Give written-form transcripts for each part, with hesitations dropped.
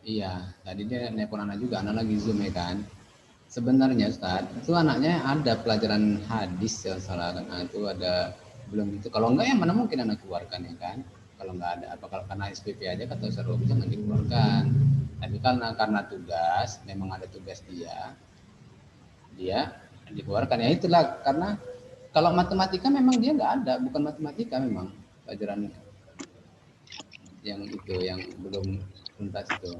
Iya, tadi dia nelpon anak juga, anak lagi Zoom ya kan. Sebenarnya Ustaz, itu anaknya ada pelajaran hadis yang salah kan, itu ada belum itu. Kalau enggak ya mana mungkin anak keluarkan ya kan. Kalau enggak ada, apa kalau karena SPP aja kata Ustaz Robi jangan dikeluarkan. Tapi karena tugas, memang ada tugas dia dikeluarkan ya itulah karena kalau matematika memang dia nggak ada, bukan matematika memang pelajaran yang itu yang belum tuntas itu.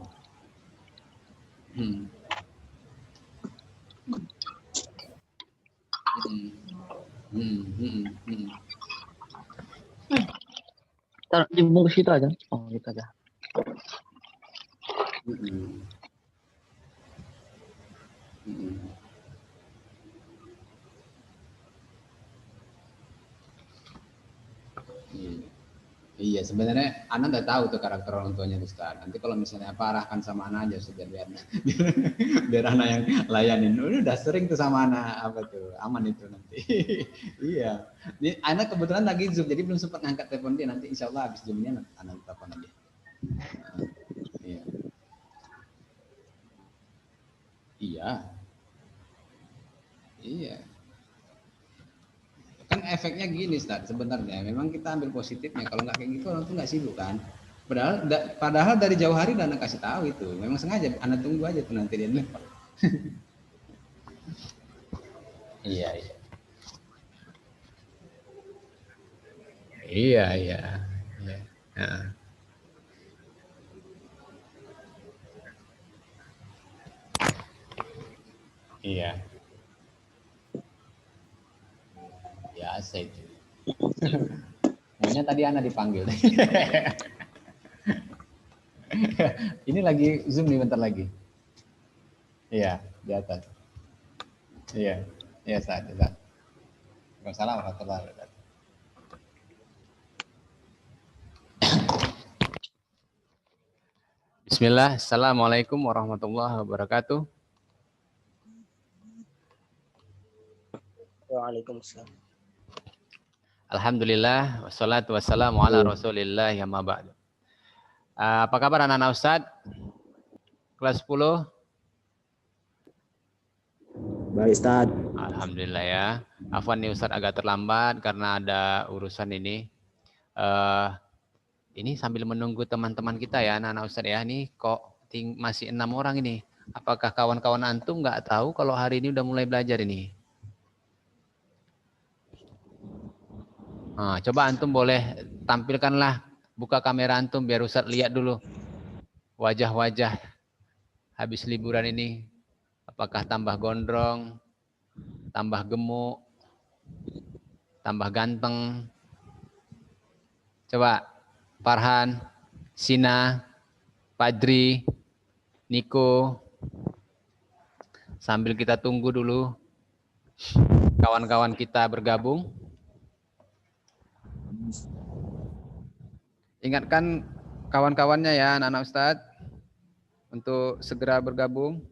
Taruh jembung ke situ aja. Oh, gitu aja. Iya, sebenarnya anak udah tahu tuh karakter orang tuanya Ustaz. Nanti kalau misalnya apa arahkan sama anak aja sudah biar anak yang layanin. Udah sering tuh sama anak apa tuh, aman itu nanti. Iya. Ini anak kebetulan lagi Zoom jadi belum sempat ngangkat telepon dia. Nanti insya Allah habis Zoomnya anak telepon aja. Iya. Iya. Iya. Kan efeknya gini Ustaz, sebenarnya memang kita ambil positifnya. Kalau nggak kayak gitu orang tuh nggak sibuk kan. Padahal dari jauh hari udah anak kasih tahu itu. Memang sengaja anak tunggu aja tuh nanti dia nelfon. Iya, iya. Iya, iya. Iya. Nah. Iya. Biasa itu. Maunya tadi anak dipanggil. Ini lagi Zoom nih bentar lagi. Iya, di atas. Iya. Iya, saat. Waalaikumsalam warahmatullahi wabarakatuh. Bismillah, Assalamualaikum warahmatullahi wabarakatuh. Waalaikumsalam. Alhamdulillah, wassalatu wassalamu ala rasulillah ya ma ba'du. Apa kabar anak-anak Ustaz? Kelas 10? Baik Ustaz. Alhamdulillah ya. Afwan nih Ustaz agak terlambat karena ada urusan ini. Ini sambil menunggu teman-teman kita ya anak-anak Ustaz ya. Ini kok masih 6 orang ini. Apakah kawan-kawan antum nggak tahu kalau hari ini udah mulai belajar ini? Nah, coba antum boleh tampilkanlah, buka kamera antum biar Ustaz lihat dulu wajah-wajah habis liburan ini. Apakah tambah gondrong, tambah gemuk, tambah ganteng? Coba Farhan, Sina, Padri, Niko. Sambil kita tunggu dulu kawan-kawan kita bergabung. Ingatkan kawan-kawannya ya anak-anak Ustadz untuk segera bergabung.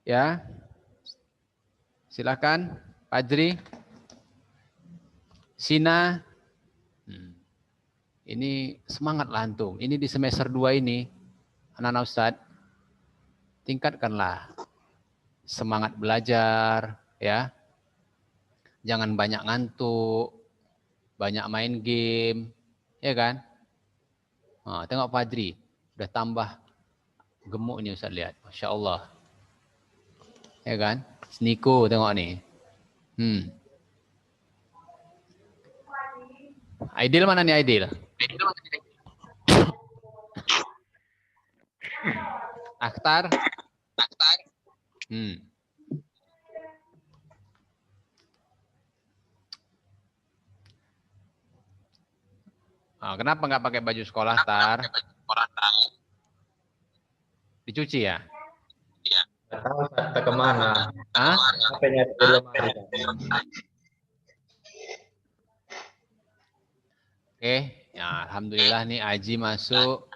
Ya, silakan, Fajri, Sina. Ini semangat antum. Ini di semester 2 ini, anak-anak Ustadz, tingkatkanlah semangat belajar, ya. Jangan banyak ngantuk, banyak main game, ya kan? Nah, tengok Fajri, udah tambah gemuk nih Ustadz lihat, Masya Allah. Ya kan? Niko tengok nih. Aidil mana nih Aidil? Akhtar? Oh, kenapa nggak pakai baju sekolah, Tar? Dicuci ya? Nggak tahu sampai kemana. Hah? HP-nya di lemari. Oke, ya alhamdulillah nih Aji masuk.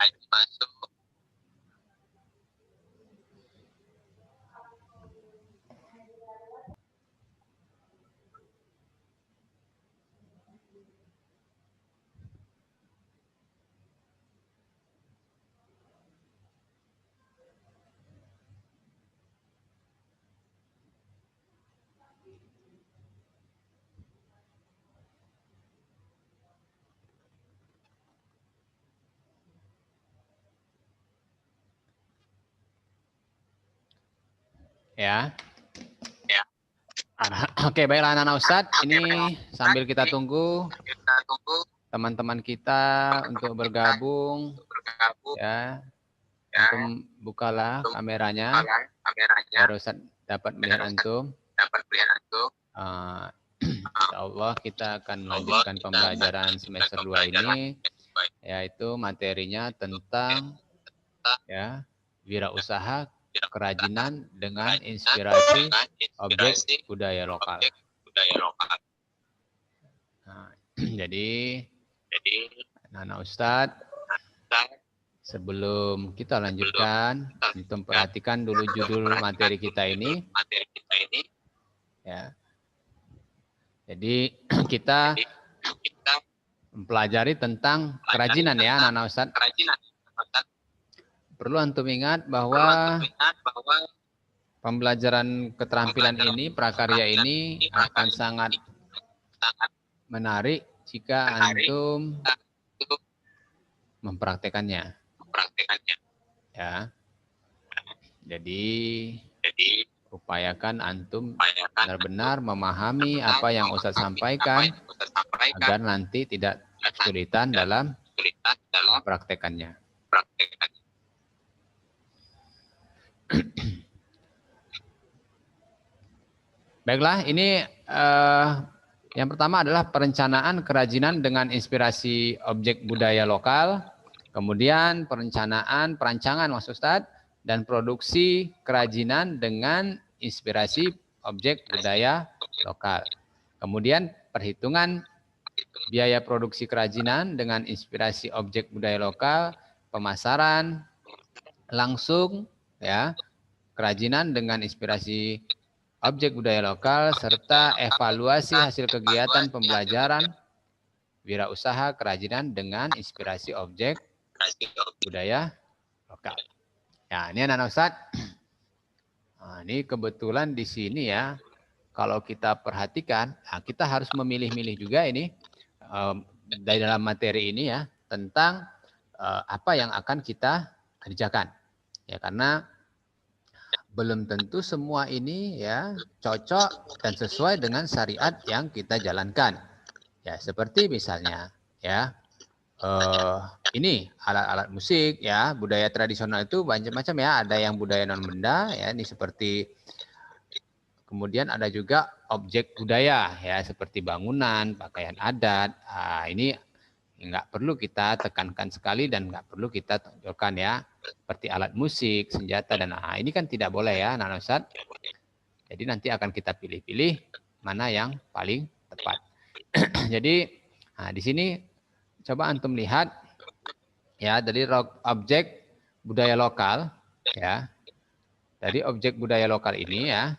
Ya. Oke, baiklah anak-anak Ustadz. Ini sambil kita tunggu teman-teman kita untuk bergabung. Ya, antum bukalah kameranya. Baru Ustadz dapat melihat antum. Insya Allah kita akan melanjutkan pembelajaran semester 2 ini, yaitu materinya tentang ya wirausaha kerajinan dengan inspirasi objek budaya lokal. Nah, jadi anak Ustadz, sebelum kita lanjutkan, antum perhatikan dulu judul materi kita ini. Ya. Jadi kita mempelajari tentang kerajinan ya anak-anak Ustadz. Perlu antum ingat bahwa pembelajaran keterampilan ini, prakarya ini akan sangat menarik jika antum mempraktekannya. Ya. Jadi upayakan antum benar-benar memahami apa yang Ustadz sampaikan agar nanti tidak kesulitan dalam praktekannya. Baiklah, ini yang pertama adalah perencanaan kerajinan dengan inspirasi objek budaya lokal, kemudian perancangan Mas Ustadz, dan produksi kerajinan dengan inspirasi objek budaya lokal. Kemudian perhitungan biaya produksi kerajinan dengan inspirasi objek budaya lokal, pemasaran langsung ya, kerajinan dengan inspirasi objek budaya lokal, serta evaluasi hasil kegiatan pembelajaran wirausaha kerajinan dengan inspirasi objek budaya lokal. Ya, ini anak-anak Ustadz. Nah, ini kebetulan di sini ya, kalau kita perhatikan, nah kita harus memilih-milih juga ini dari dalam materi ini ya, tentang apa yang akan kita kerjakan. Ya, karena belum tentu semua ini ya cocok dan sesuai dengan syariat yang kita jalankan. Ya, seperti misalnya ya ini alat-alat musik ya, budaya tradisional itu macam-macam ya, ada yang budaya non benda ya, ini seperti, kemudian ada juga objek budaya ya, seperti bangunan, pakaian adat. Nah, ini nggak perlu kita tekankan sekali dan nggak perlu kita tonjolkan ya, seperti alat musik, senjata, dan ini kan tidak boleh ya anak Ustadz. Jadi nanti akan kita pilih-pilih mana yang paling tepat. Jadi di sini coba antum lihat ya, dari objek budaya lokal ya, dari objek budaya lokal ini ya,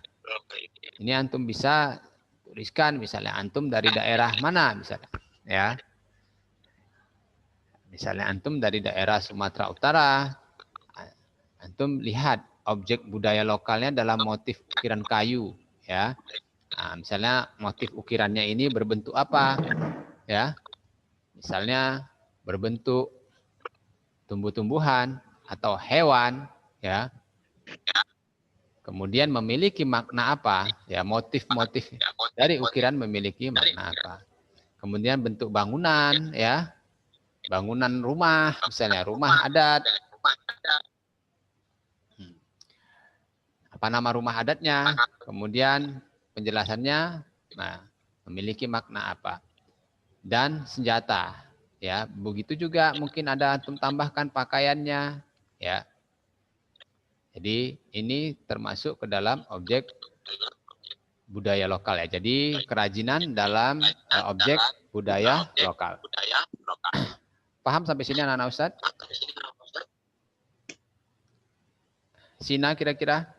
ini antum bisa tuliskan misalnya antum dari daerah mana misalnya ya. Misalnya antum dari daerah Sumatera Utara, antum lihat objek budaya lokalnya dalam motif ukiran kayu ya. Nah, misalnya motif ukirannya ini berbentuk apa ya? Misalnya berbentuk tumbuh-tumbuhan atau hewan ya. Kemudian memiliki makna apa? Ya, motif-motif dari ukiran memiliki makna apa? Kemudian bentuk bangunan ya. Bangunan rumah, misalnya rumah adat. Apa nama rumah adatnya? Kemudian penjelasannya, nah, memiliki makna apa? Dan senjata, ya. Begitu juga mungkin ada antum tambahkan pakaiannya, ya. Jadi ini termasuk ke dalam objek budaya lokal ya. Jadi kerajinan dalam objek budaya lokal. Paham sampai sini anak-anak Ustadz? Sina kira-kira?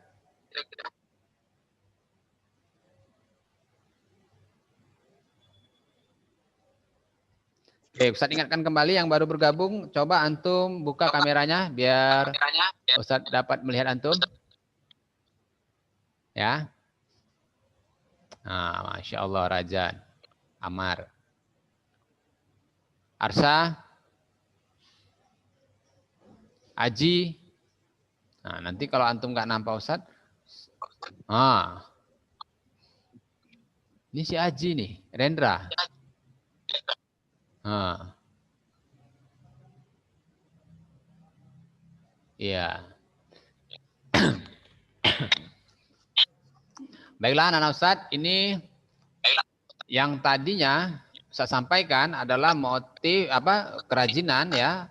Oke, Ustadz ingatkan kembali yang baru bergabung, coba antum buka kameranya biar Ustadz dapat melihat antum. Ya. Nah, Masya Allah, Rajan, Amar. Arsa, Aji. Nah, nanti kalau antum nggak nampak Ustadz, ini si Aji nih, Rendra. Iya. Baiklah anak-anak Ustadz, ini yang tadinya saya sampaikan adalah motif kerajinan ya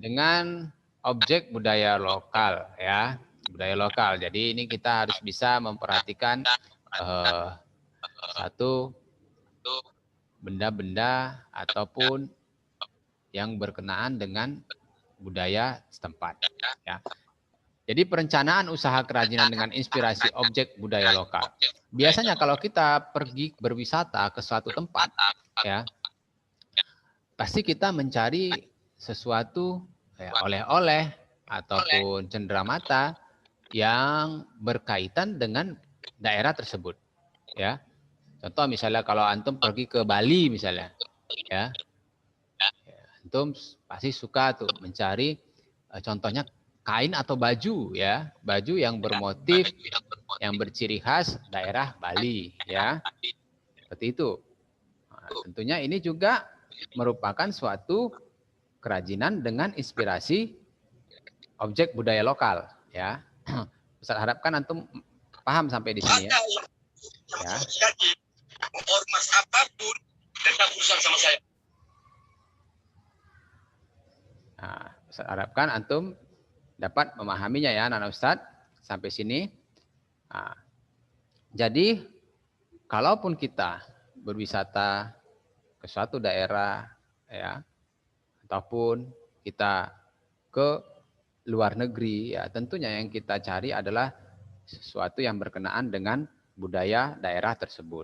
dengan objek budaya lokal ya, budaya lokal. Jadi ini kita harus bisa memperhatikan satu benda-benda ataupun yang berkenaan dengan budaya setempat ya. Jadi perencanaan usaha kerajinan dengan inspirasi objek budaya lokal. Biasanya kalau kita pergi berwisata ke suatu tempat, ya, pasti kita mencari sesuatu ya, oleh-oleh ataupun cenderamata yang berkaitan dengan daerah tersebut. Ya, contoh misalnya kalau antum pergi ke Bali misalnya, ya, antum pasti suka tuh mencari contohnya kain atau baju ya, baju yang bermotif, yang berciri khas daerah Bali ya, seperti itu. Nah, tentunya ini juga merupakan suatu kerajinan dengan inspirasi objek budaya lokal ya. Ustaz harapkan antum paham sampai di sini ya. Ya. Ormas apapun tetap urusan sama saya. Nah, Ustaz harapkan antum dapat memahaminya ya anak-anak Ustadz sampai sini. Nah, jadi kalaupun kita berwisata ke suatu daerah ya ataupun kita ke luar negeri ya, tentunya yang kita cari adalah sesuatu yang berkenaan dengan budaya daerah tersebut.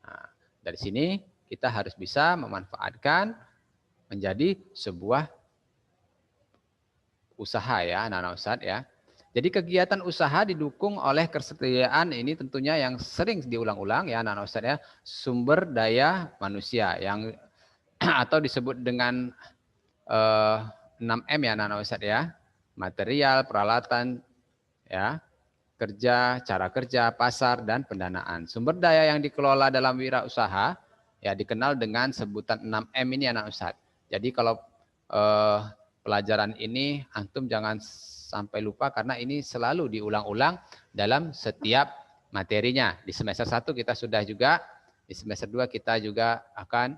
Nah, dari sini kita harus bisa memanfaatkan menjadi sebuah usaha ya anak-anak Ustadz ya. Jadi kegiatan usaha didukung oleh kesetiaan ini tentunya yang sering diulang-ulang ya anak-anak Ustadz ya, sumber daya manusia yang atau disebut dengan 6M ya anak-anak Ustadz ya, material, peralatan, ya, kerja, cara kerja, pasar, dan pendanaan. Sumber daya yang dikelola dalam wirausaha ya dikenal dengan sebutan 6M ini anak Ustadz. Jadi kalau pelajaran ini antum jangan sampai lupa karena ini selalu diulang-ulang dalam setiap materinya. Di semester 1 kita sudah juga, di semester 2 kita juga akan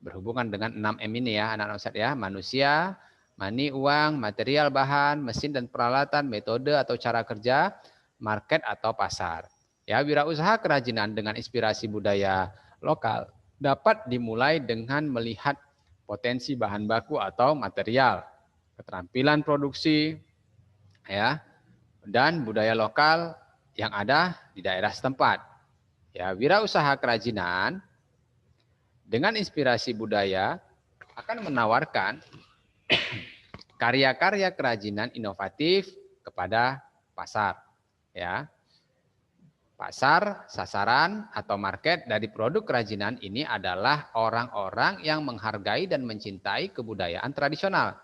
berhubungan dengan 6M ini ya anak-anak Ustadz ya. Manusia, money, uang, material, bahan, mesin dan peralatan, metode atau cara kerja, market atau pasar. Ya, wirausaha kerajinan dengan inspirasi budaya lokal dapat dimulai dengan melihat potensi bahan baku atau material, keterampilan produksi, ya, dan budaya lokal yang ada di daerah setempat. Ya, wirausaha kerajinan dengan inspirasi budaya akan menawarkan karya-karya kerajinan inovatif kepada pasar. Ya, pasar, sasaran atau market dari produk kerajinan ini adalah orang-orang yang menghargai dan mencintai kebudayaan tradisional.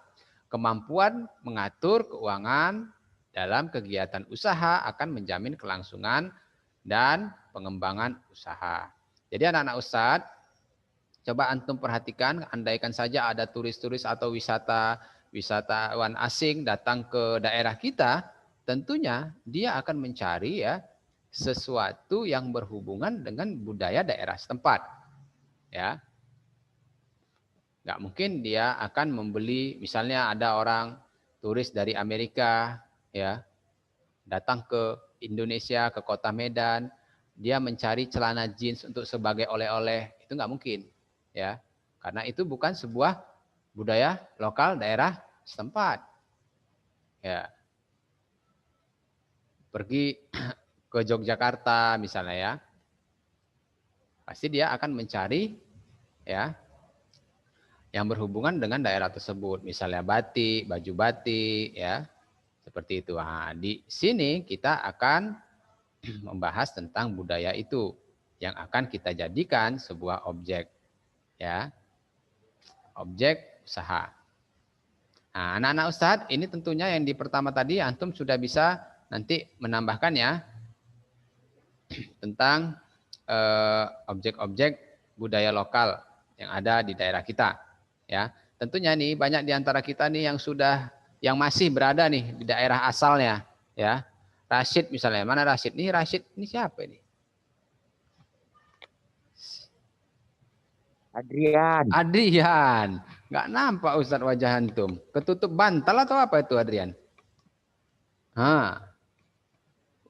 Kemampuan mengatur keuangan dalam kegiatan usaha akan menjamin kelangsungan dan pengembangan usaha. Jadi anak-anak Ustadz, coba antum perhatikan, andaikan saja ada turis-turis atau wisatawan asing datang ke daerah kita, tentunya dia akan mencari ya sesuatu yang berhubungan dengan budaya daerah setempat. Ya, nggak mungkin dia akan membeli, misalnya ada orang turis dari Amerika ya datang ke Indonesia, ke kota Medan, dia mencari celana jeans untuk sebagai oleh-oleh, itu nggak mungkin ya, karena itu bukan sebuah budaya lokal daerah setempat. Ya, pergi ke Yogyakarta misalnya ya, pasti dia akan mencari ya yang berhubungan dengan daerah tersebut, misalnya batik, baju batik, ya seperti itu. Nah, di sini kita akan membahas tentang budaya itu yang akan kita jadikan sebuah objek, ya, objek usaha. Nah, anak-anak Ustadz, ini tentunya yang di pertama tadi antum sudah bisa nanti menambahkan ya tentang objek-objek budaya lokal yang ada di daerah kita. Ya, tentunya nih banyak di antara kita nih yang masih berada nih di daerah asalnya, ya. Rashid misalnya, mana Rashid? Nih Rashid, ini siapa ini? Adrian. Nggak nampak Ustadz wajah antum. Ketutup bantal atau apa itu Adrian?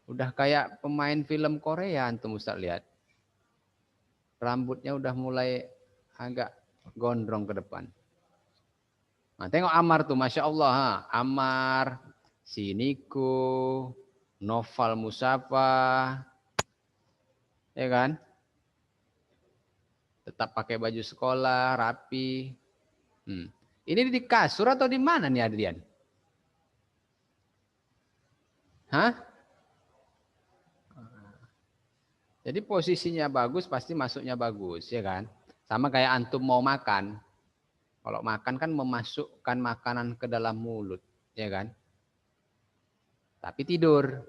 Udah kayak pemain film Korea antum Ustadz lihat. Rambutnya udah mulai agak gondrong ke depan. Nah, tengok Amar tuh, Masya Allah. Amar, si Niko, Noval Musafa, ya kan? Tetap pakai baju sekolah, rapi. Ini di kasur atau di mana nih Adrian? Jadi posisinya bagus, pasti masuknya bagus, ya kan? Sama kayak antum mau makan. Kalau makan kan memasukkan makanan ke dalam mulut, ya kan? Tapi tidur,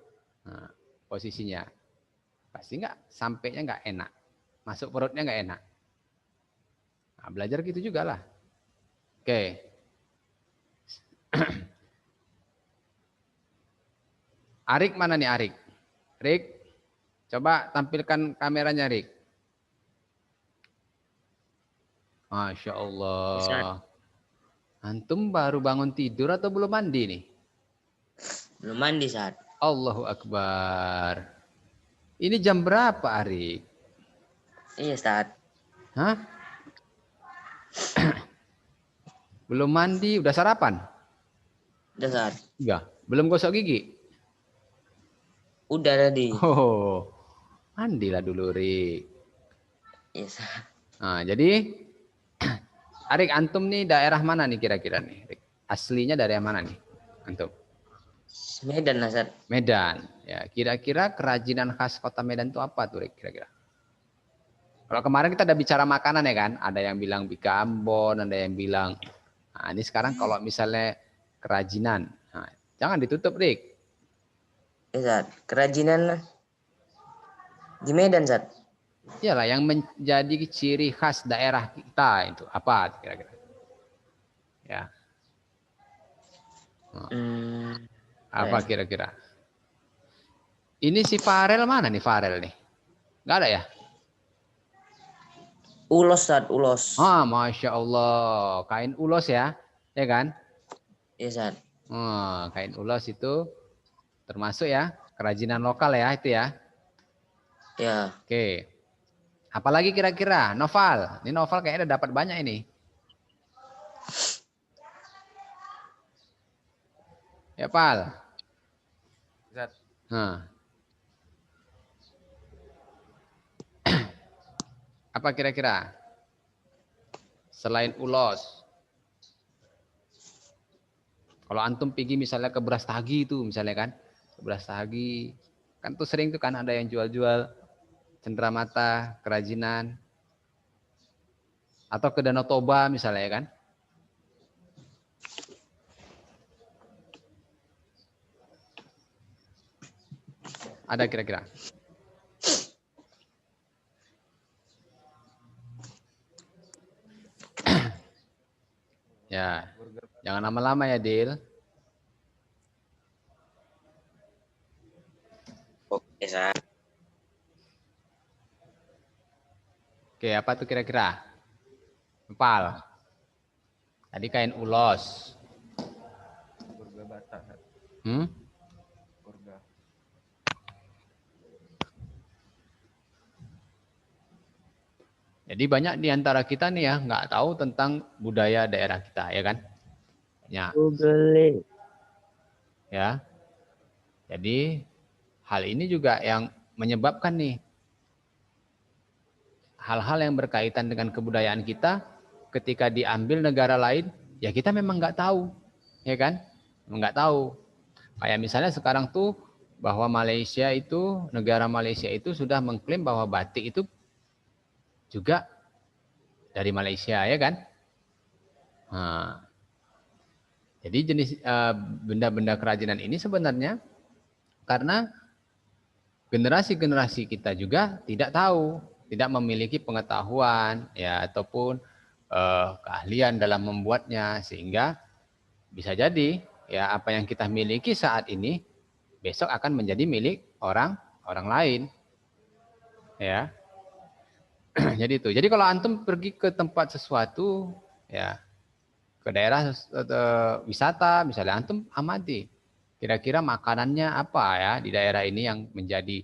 posisinya pasti sampainya nggak enak, masuk perutnya nggak enak. Nah, belajar gitu juga lah. Oke. Arik mana nih Arik? Rik, coba tampilkan kameranya Rik. Masya Allah. Antum baru bangun tidur atau belum mandi nih? Belum mandi saat. Allahu Akbar. Ini jam berapa Arik? Iya saat. Belum mandi, udah sarapan? Udah saat. Enggak, belum gosok gigi? Udah tadi. Oh, mandilah dulu Rik. Iya saat. Nah, jadi Arik, antum nih daerah mana nih kira-kira nih? Aslinya daerah mana nih antum? Medan Saat. Medan. Ya, kira-kira kerajinan khas kota Medan itu apa tuh Rik kira-kira? Kalau kemarin kita ada bicara makanan ya kan? Ada yang bilang Bika Ambon, ada yang bilang. Nah, ini sekarang kalau misalnya kerajinan, nah, jangan ditutup Rik. Iya saat. Kerajinan di Medan saat. Iyalah yang menjadi ciri khas daerah kita itu apa kira-kira? Ya. Apa kira-kira? Ini si Farel mana nih Farel nih? Nggak ada ya? Ulos saat, ulos. Masya Allah, kain ulos ya kan? Iya saat. Kain ulos itu termasuk ya kerajinan lokal ya itu ya. Ya. Oke. Apalagi kira-kira? Novel. Ini novel kayaknya udah dapat banyak ini. Ya, Pal. Zat. Nah. Apa kira-kira? Selain ulos. Kalau antum pergi misalnya ke Brastagi itu misalnya kan. Ke Brastagi. Kan tuh sering tuh kan ada yang jual-jual cenderamata, kerajinan. Atau ke Danau Toba misalnya kan. Ada kira-kira? Ya, jangan lama-lama ya, Dil. Oke, Zat. Oke, apa tuh kira-kira? Empal. Tadi kain ulos. Kurga bata. Zat. Hmm? Kurga. Jadi banyak di antara kita nih ya nggak tahu tentang budaya daerah kita, ya kan? Ya, Google. ya. Jadi hal ini juga yang menyebabkan nih hal-hal yang berkaitan dengan kebudayaan kita ketika diambil negara lain, ya kita memang nggak tahu, ya kan? Nggak tahu. Kayak misalnya sekarang tuh bahwa Malaysia itu, negara Malaysia itu sudah mengklaim bahwa batik itu juga dari Malaysia, ya kan? Nah, jadi jenis benda-benda kerajinan ini sebenarnya karena generasi-generasi kita juga tidak tahu, tidak memiliki pengetahuan ya ataupun keahlian dalam membuatnya sehingga bisa jadi ya apa yang kita miliki saat ini besok akan menjadi milik orang lain ya. Jadi itu. Jadi kalau antum pergi ke tempat sesuatu ya ke daerah wisata misalnya antum amati kira-kira makanannya apa ya di daerah ini yang menjadi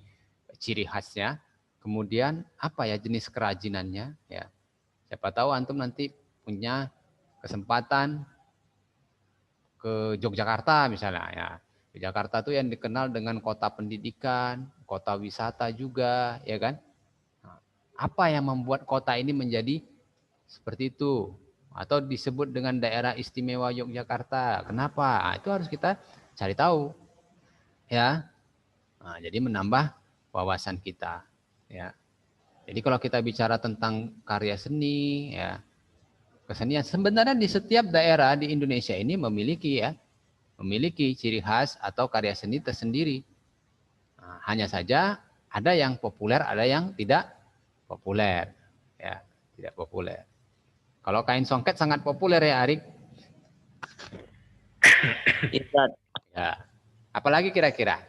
ciri khasnya. Kemudian apa ya jenis kerajinannya ya. Siapa tahu antum nanti punya kesempatan ke Yogyakarta misalnya ya. Jakarta tuh yang dikenal dengan kota pendidikan, kota wisata juga, ya kan? Nah, apa yang membuat kota ini menjadi seperti itu? Atau disebut dengan daerah istimewa Yogyakarta. Kenapa? Nah, itu harus kita cari tahu, ya. Nah, jadi menambah wawasan kita, ya. Jadi kalau kita bicara tentang karya seni, ya, kesenian sebenarnya di setiap daerah di Indonesia ini memiliki ciri khas atau karya seni tersendiri. Nah, hanya saja ada yang populer, ada yang tidak populer, ya, tidak populer. Kalau kain songket sangat populer ya, Arik. Iya, Zat. Ya. Apalagi kira-kira?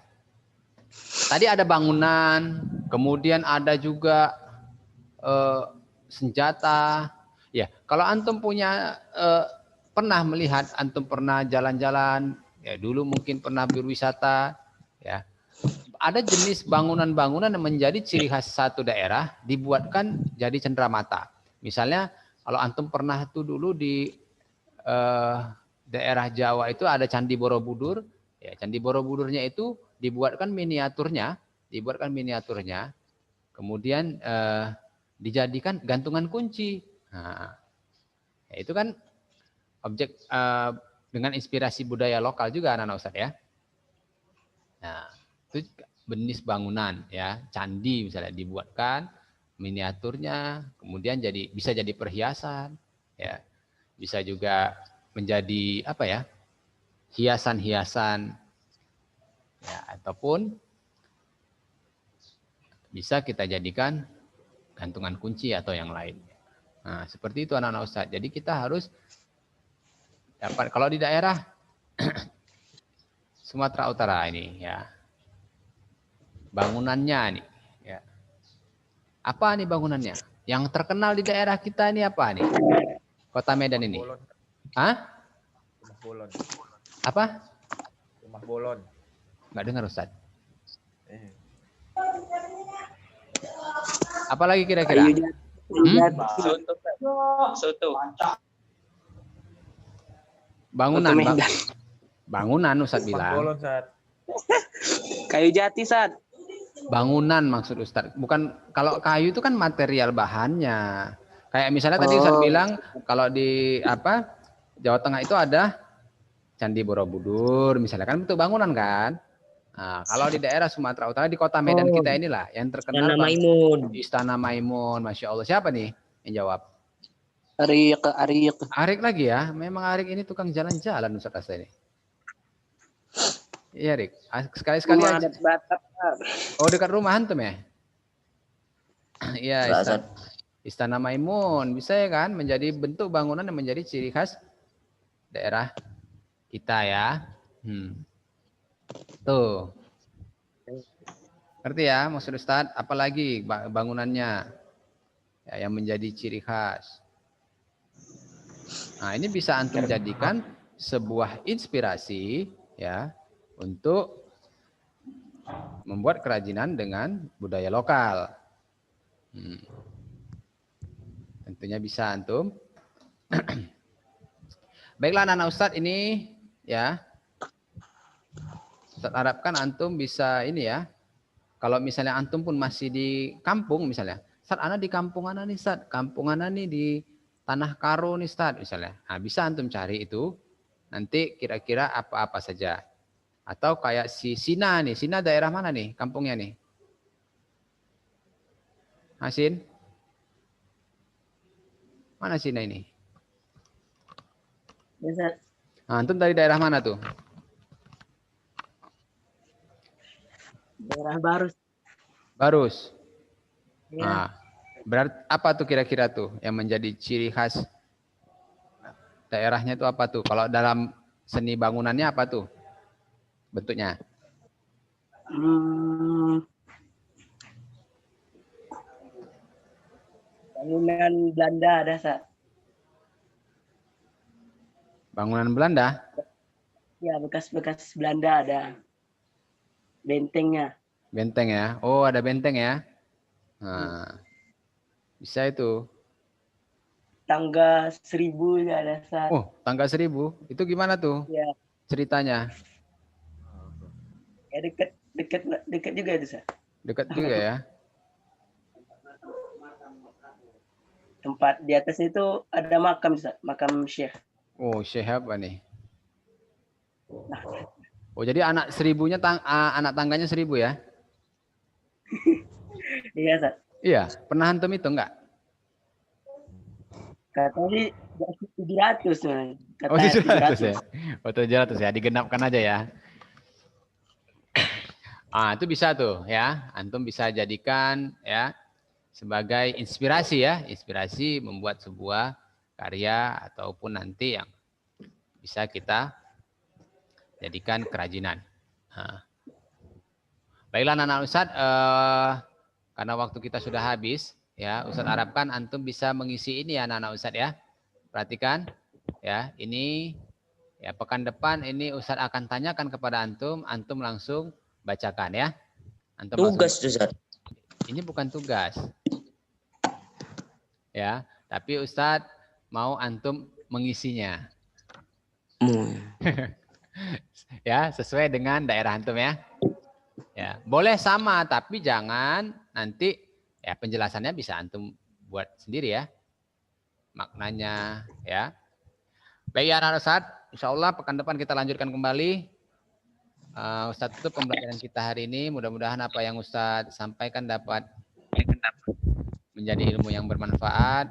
Tadi ada bangunan, kemudian ada juga senjata. Ya, kalau antum punya pernah melihat, antum pernah jalan-jalan, ya dulu mungkin pernah berwisata, ya. Ada jenis bangunan-bangunan yang menjadi ciri khas satu daerah dibuatkan jadi cenderamata. Misalnya kalau antum pernah tuh dulu di daerah Jawa itu ada Candi Borobudur, ya Candi Borobudurnya itu dibuatkan miniaturnya, kemudian dijadikan gantungan kunci. Nah, ya itu kan objek dengan inspirasi budaya lokal juga anak-anak Ustaz ya. Nah, itu jenis bangunan ya, candi misalnya dibuatkan miniaturnya, kemudian bisa jadi perhiasan, ya, bisa juga menjadi apa ya, hiasan-hiasan, ya, ataupun bisa kita jadikan gantungan kunci atau yang lain. Nah, seperti itu anak-anak Ustaz. Jadi kita harus dapat kalau di daerah Sumatera Utara ini ya. Bangunannya nih ya. Apa nih bangunannya? Yang terkenal di daerah kita ini apa nih? Kota Medan ini. Bolon. Hah? Rumah Bolon. Apa? Rumah Bolon. Enggak dengar Ustaz. Eh. Apalagi kira-kira? Soto. Bangunan, bangunan Ustaz Rumah bilang. Bolon, Zat. Kayu jati, Sat. Bangunan maksud Ustadz. Bukan, kalau kayu itu kan material bahannya. Kayak misalnya tadi Ustadz Oh. bilang kalau di Jawa Tengah itu ada Candi Borobudur misalnya, kan bentuk bangunan kan. Nah, kalau di daerah Sumatera Utara di kota Medan kita inilah yang terkenal Istana Maimun. Istana Maimun. Masya Allah. Siapa nih yang jawab? Arik. Arik lagi ya. Memang Arik ini tukang jalan-jalan Ustadz Asa ini. Iya Arik. Sekali-sekali Rumah aja. adat Batak. Oh, dekat rumah antum ya? Iya, Sat. Istana Maimun. Bisa ya kan menjadi bentuk bangunan yang menjadi ciri khas daerah kita ya. Tuh. Ngerti ya maksud Ustadz? Apalagi bangunannya ya, yang menjadi ciri khas. Nah, ini bisa antum jadikan sebuah inspirasi ya untuk membuat kerajinan dengan budaya lokal. Tentunya bisa antum. Baiklah anak-anak Ustadz ini ya. Ustadz harapkan antum bisa ini ya. Kalau misalnya antum pun masih di kampung misalnya. Ustadz ana di kampung ana nih Ustadz. Kampung ana nih di Tanah Karo nih Ustadz misalnya. Nah, bisa antum cari itu. Nanti kira-kira apa-apa saja. Atau kayak si Sina nih. Sina daerah mana nih kampungnya nih? Hasin? Mana Sina ini? Bisa. Nah, antum dari daerah mana tuh? Daerah Barus. Barus. Ya. Nah, berarti apa tuh kira-kira tuh yang menjadi ciri khas daerahnya itu apa tuh? Kalau dalam seni bangunannya apa tuh bentuknya? Bangunan Belanda ada, Sat. Bangunan Belanda? Ya, bekas-bekas Belanda ada. Bentengnya. Benteng ya? Oh, ada benteng ya? Nah, bisa itu. Tangga 1000 ya ada, Sat. Oh, tangga 1000. Itu gimana tuh Ya, ceritanya? ya dekat juga itu, Sat. Dekat juga ya? Tempat di atas itu ada makam, Sat. Makam Syekh. Oh, Syekh apa nih? Oh, jadi anak 1000-nya anak tangganya 1000 ya? Iya, Sat. Iya, pernah antum itu enggak? Katanya sih 700 tuh. Kata Oh, 700 ya? Oh, 700 ya, digenapkan aja ya. Itu bisa tuh ya. Antum bisa jadikan ya sebagai inspirasi ya, inspirasi membuat sebuah karya ataupun nanti yang bisa kita jadikan kerajinan. Baiklah anak-anak Ustadz, karena waktu kita sudah habis ya, Ustadz harapkan antum bisa mengisi ini ya anak-anak Ustadz ya. Perhatikan ya, ini ya pekan depan ini Ustadz akan tanyakan kepada antum langsung bacakan ya. Antum Tugas tuh, Sat. ini bukan tugas. Ya, tapi Ustadz mau antum mengisinya. Ya, sesuai dengan daerah antum ya. Ya, boleh sama tapi jangan nanti ya penjelasannya bisa antum buat sendiri ya. Maknanya ya. Baik ya anak Ustadz, insyaallah pekan depan kita lanjutkan kembali. Ustadz tutup pembelajaran kita hari ini. Mudah-mudahan apa yang Ustadz sampaikan dapat menjadi ilmu yang bermanfaat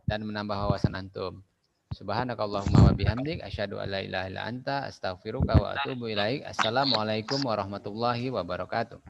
dan menambah wawasan antum. Subhanakallahumma wa bihamdik asyhadu an la ilaha illa anta astaghfiruka wa atubu ilaik. Assalamualaikum warahmatullahi wabarakatuh.